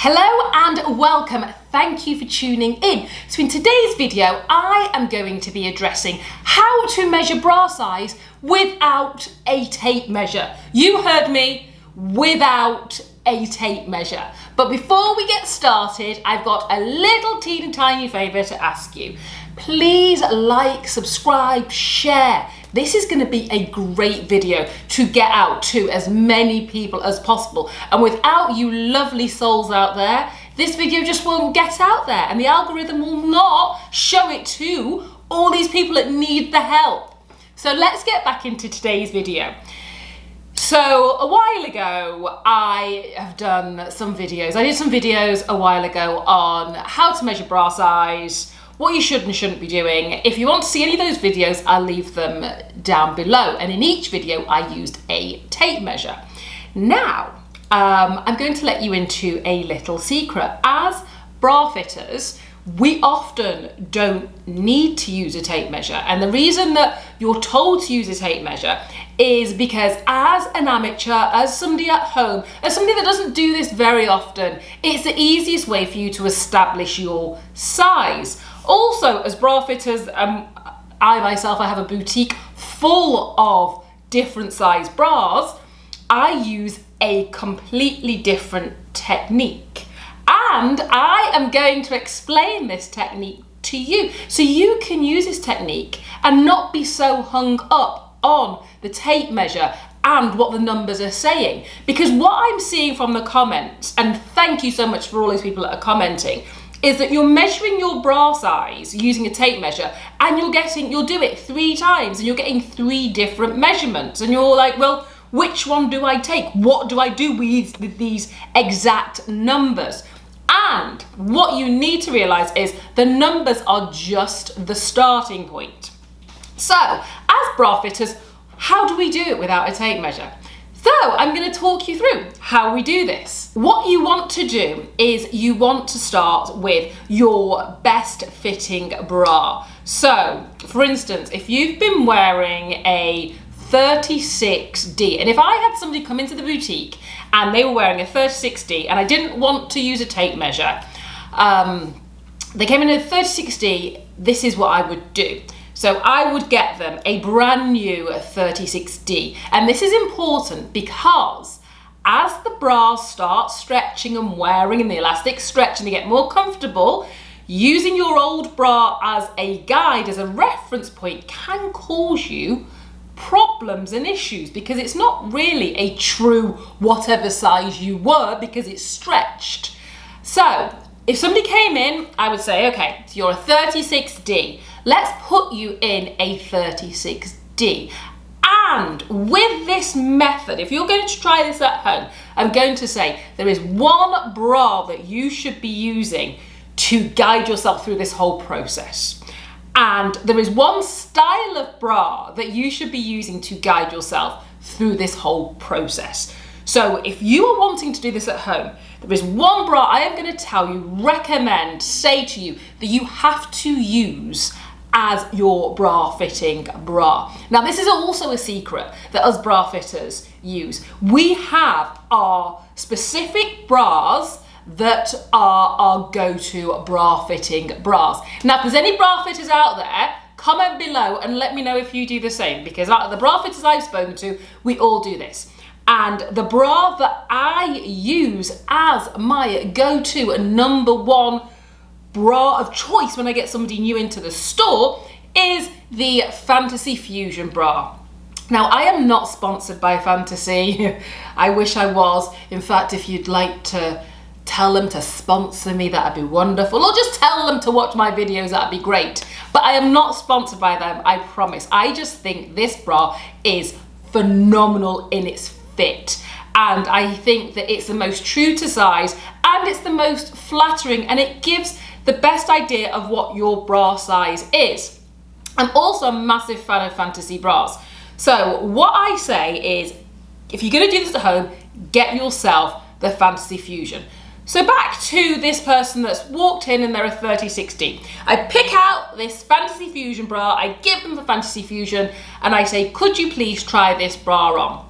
Hello and welcome. Thank you for tuning in. So in today's video, I am going to be addressing how to measure bra size without a tape measure. You heard me, without a tape measure. But before we get started, I've got a little teeny tiny favour to ask you. Please like, subscribe, share. This is going to be a great video to get out to as many people as possible. And without you lovely souls out there, this video just won't get out there and the algorithm will not show it to all these people that need the help. So let's get back into today's video. So a while ago, I have done some videos. I did some videos a while ago on how to measure bra size, what you should and shouldn't be doing. If you want to see any of those videos, I'll leave them down below. And in each video, I used a tape measure. Now, I'm going to let you into a little secret. As bra fitters, we often don't need to use a tape measure. And the reason that you're told to use a tape measure is because as an amateur, as somebody at home, as somebody that doesn't do this very often, it's the easiest way for you to establish your size. Also, as bra fitters, I have a boutique full of different size bras. I use a completely different technique. And I am going to explain this technique to you so you can use this technique and not be so hung up on the tape measure and what the numbers are saying. Because what I'm seeing from the comments, and thank you so much for all those people that are commenting, is that you're measuring your bra size using a tape measure and you'll do it 3 times and you're getting 3 different measurements and you're like, well, which one do I take? What do I do with these exact numbers? And what you need to realize is the numbers are just the starting point. So as bra fitters, how do we do it without a tape measure? So I'm going to talk you through how we do this. What you want to do is you want to start with your best fitting bra. So for instance, if you've been wearing a 36D, and if I had somebody come into the boutique and they were wearing a 36D and I didn't want to use a tape measure, they came in a 36D, this is what I would do. So I would get them a brand new 36D. And this is important because as the bras start stretching and wearing and the elastics stretch and they get more comfortable, using your old bra as a guide, as a reference point, can cause you problems and issues because it's not really a true whatever size you were because it's stretched. So if somebody came in, I would say, okay, so you're a 36D. Let's put you in a 36D. And with this method, if you're going to try this at home, I'm going to say there is one bra that you should be using to guide yourself through this whole process. And there is one style of bra that you should be using to guide yourself through this whole process. So if you are wanting to do this at home, there is one bra I am going to tell you, recommend, say to you that you have to use as your bra fitting bra. Now this is also a secret that us bra fitters use. We have our specific bras that are our go-to bra fitting bras. Now if there's any bra fitters out there, comment below and let me know if you do the same, because the bra fitters I've spoken to, we all do this. And the bra that I use as my go-to number one bra of choice when I get somebody new into the store is the Fantasy Fusion bra. Now, I am not sponsored by Fantasy. I wish I was. In fact, if you'd like to tell them to sponsor me, that'd be wonderful. Or just tell them to watch my videos, that'd be great. But I am not sponsored by them, I promise. I just think this bra is phenomenal in its fit. And I think that it's the most true to size and it's the most flattering and it gives the best idea of what your bra size is. I'm also a massive fan of fantasy bras. So what I say is, if you're going to do this at home, get yourself the Fantasy Fusion. So back to this person that's walked in and they're a 36D. I pick out this Fantasy Fusion bra, I give them the Fantasy Fusion and I say, could you please try this bra on?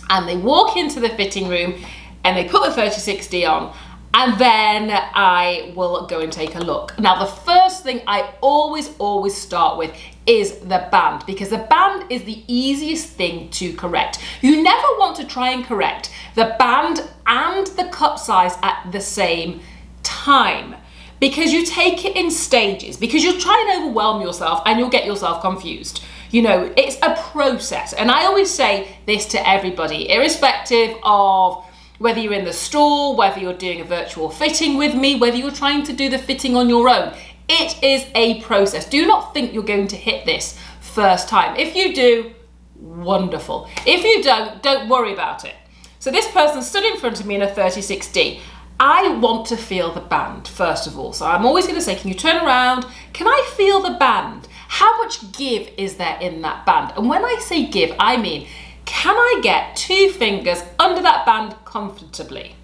And they walk into the fitting room and they put the 36D on And then I will go and take a look. Now, the first thing I always start with is the band, because the band is the easiest thing to correct. You never want to try and correct the band and the cup size at the same time, because you take it in stages, because you'll try and overwhelm yourself and you'll get yourself confused. You know, it's a process. And I always say this to everybody, irrespective of whether you're in the store, whether you're doing a virtual fitting with me, whether you're trying to do the fitting on your own, it is a process. Do not think you're going to hit this first time. If you do, wonderful. If you don't worry about it. So this person stood in front of me in a 36D. I want to feel the band, first of all. So I'm always going to say, can you turn around? Can I feel the band? How much give is there in that band? And when I say give, I mean, can I get 2 fingers under that band comfortably?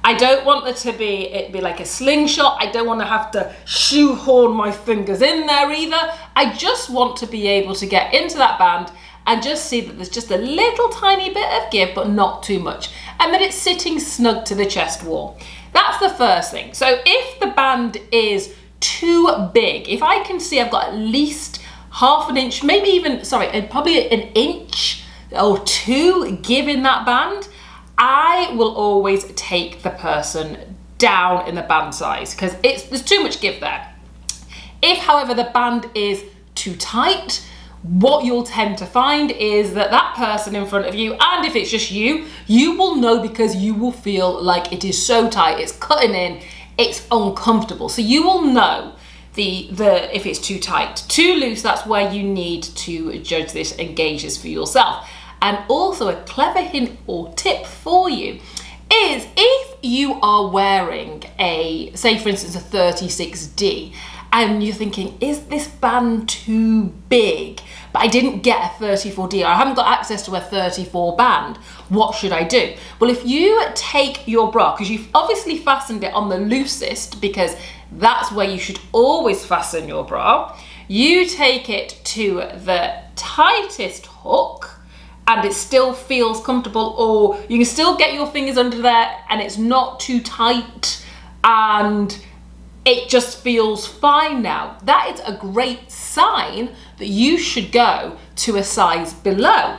I don't want it be like a slingshot. I don't want to have to shoehorn my fingers in there either. I just want to be able to get into that band and just see that there's just a little tiny bit of give, but not too much. And that it's sitting snug to the chest wall. That's the first thing. So if the band is too big, if I can see I've got at least half an inch, maybe even, probably an inch or 2 give in that band, I will always take the person down in the band size, because there's too much give there. If, however, the band is too tight, what you'll tend to find is that person in front of you, and if it's just you will know, because you will feel like it is so tight, it's cutting in, it's uncomfortable. So you will know if it's too tight, too loose. That's where you need to judge this and gauge this for yourself. And also a clever hint or tip for you is, if you are wearing say for instance a 36D, and you're thinking, is this band too big? But I didn't get a 34D, or I haven't got access to a 34 band. What should I do? Well, if you take your bra, because you've obviously fastened it on the loosest, because that's where you should always fasten your bra, you take it to the tightest hook, and it still feels comfortable, or you can still get your fingers under there and it's not too tight and it just feels fine now. That is a great sign that you should go to a size below.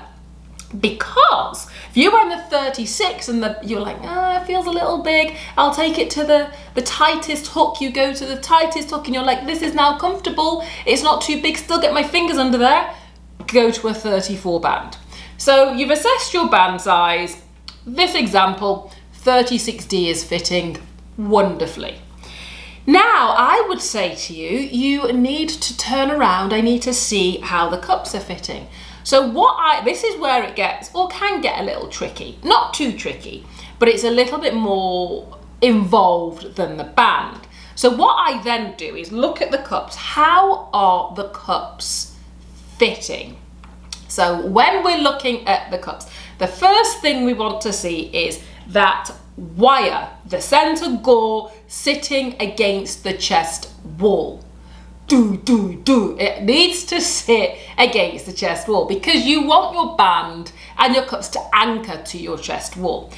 Because if you were in the 36 and you're like, it feels a little big, I'll take it to the tightest hook. You go to the tightest hook and you're like, this is now comfortable, it's not too big, still get my fingers under there, go to a 34 band. So you've assessed your band size. This example, 36D is fitting wonderfully. Now, I would say to you, you need to turn around. I need to see how the cups are fitting. So this is where it gets, or can get, a little tricky. Not too tricky, but it's a little bit more involved than the band. So what I then do is look at the cups. How are the cups fitting? So when we're looking at the cups, the first thing we want to see is that wire, the center gore, sitting against the chest wall. It needs to sit against the chest wall, because you want your band and your cups to anchor to your chest wall.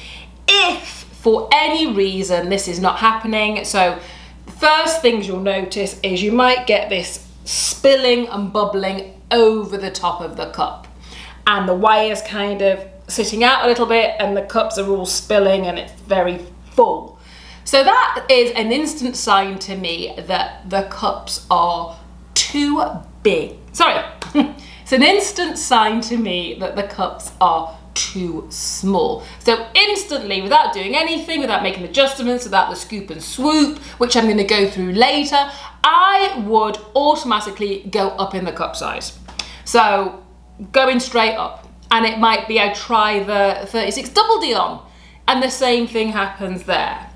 If for any reason this is not happening, so the first things you'll notice is you might get this spilling and bubbling over the top of the cup, and the wire's kind of sitting out a little bit and the cups are all spilling and it's very full. So that is an instant sign to me that the cups are too big. It's an instant sign to me that the cups are too small. So instantly, without doing anything, without making adjustments, without the scoop and swoop, which I'm going to go through later, I would automatically go up in the cup size. So going straight up. And it might be I try the 36 double D on, and the same thing happens there.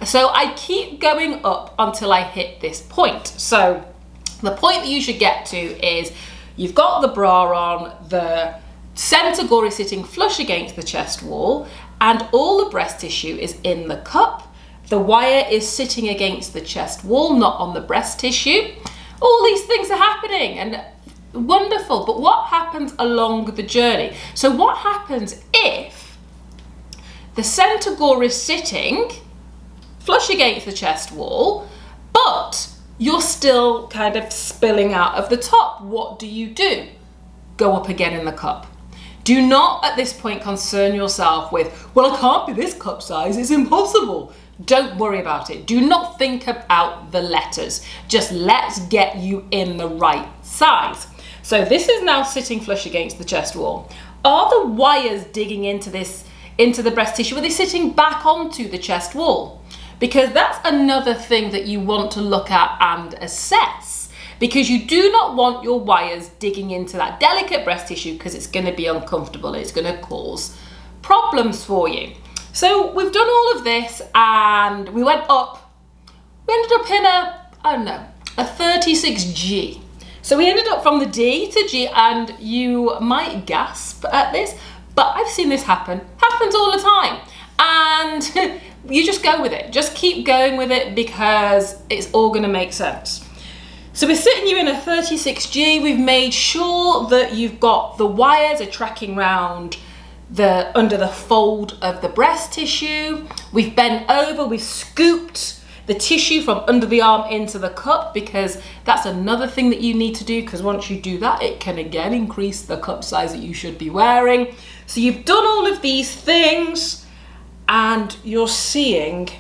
So I keep going up until I hit this point. So the point that you should get to is you've got the bra on, the center gore is sitting flush against the chest wall, and all the breast tissue is in the cup. The wire is sitting against the chest wall, not on the breast tissue. All these things are happening, and wonderful. But what happens along the journey? So what happens if the center gore is sitting flush against the chest wall, but you're still kind of spilling out of the top. What do? Go up again in the cup. Do not at this point concern yourself with, well, I can't be this cup size, it's impossible. Don't worry about it. Do not think about the letters. Just let's get you in the right size. So this is now sitting flush against the chest wall. Are the wires digging into the breast tissue? Are they sitting back onto the chest wall? Because that's another thing that you want to look at and assess, because you do not want your wires digging into that delicate breast tissue, because it's going to be uncomfortable. It's going to cause problems for you. So we've done all of this and we went up. We ended up in a 36G. So we ended up from the D to G, and you might gasp at this, but I've seen this happen. Happens all the time. And you just go with it. Just keep going with it, because it's all going to make sense. So we're sitting you in a 36G. We've made sure that you've got the wires are tracking round under the fold of the breast tissue. We've bent over, we've scooped the tissue from under the arm into the cup, because that's another thing that you need to do, because once you do that, it can again increase the cup size that you should be wearing. So you've done all of these things and you're seeing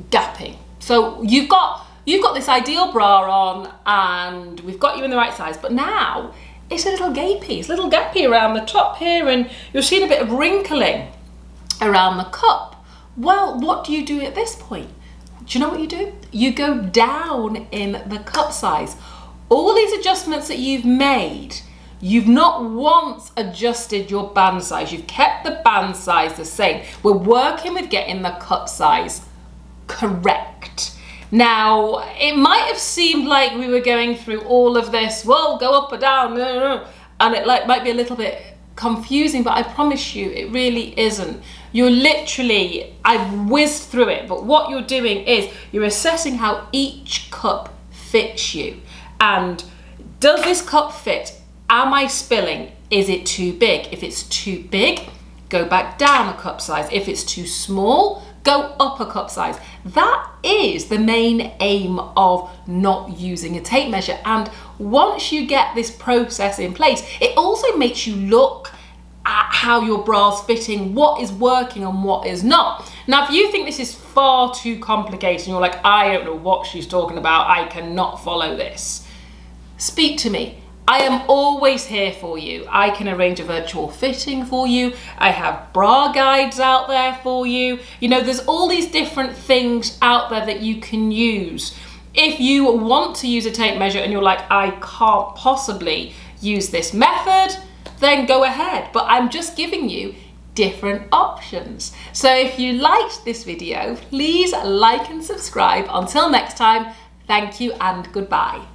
gapping. So you've got this ideal bra on and we've got you in the right size, but now it's a little gapy. It's a little gappy around the top here, and you're seeing a bit of wrinkling around the cup. Well, what do you do at this point? Do you know what you do? You go down in the cup size. All these adjustments that you've made, you've not once adjusted your band size. You've kept the band size the same. We're working with getting the cup size correct. Now, it might have seemed like we were going through all of this, well, go up or down, and it might be a little bit confusing, but I promise you, it really isn't. You're literally, I've whizzed through it, but what you're doing is you're assessing how each cup fits you. And does this cup fit? Am I spilling? Is it too big? If it's too big, go back down a cup size. If it's too small, go up a cup size. That is the main aim of not using a tape measure. And once you get this process in place, it also makes you look at how your bra's fitting, what is working and what is not. Now, if you think this is far too complicated and you're like, I don't know what she's talking about, I cannot follow this, speak to me. I am always here for you. I can arrange a virtual fitting for you. I have bra guides out there for you. You know, there's all these different things out there that you can use. If you want to use a tape measure and you're like, I can't possibly use this method, then go ahead. But I'm just giving you different options. So if you liked this video, please like and subscribe. Until next time, thank you and goodbye.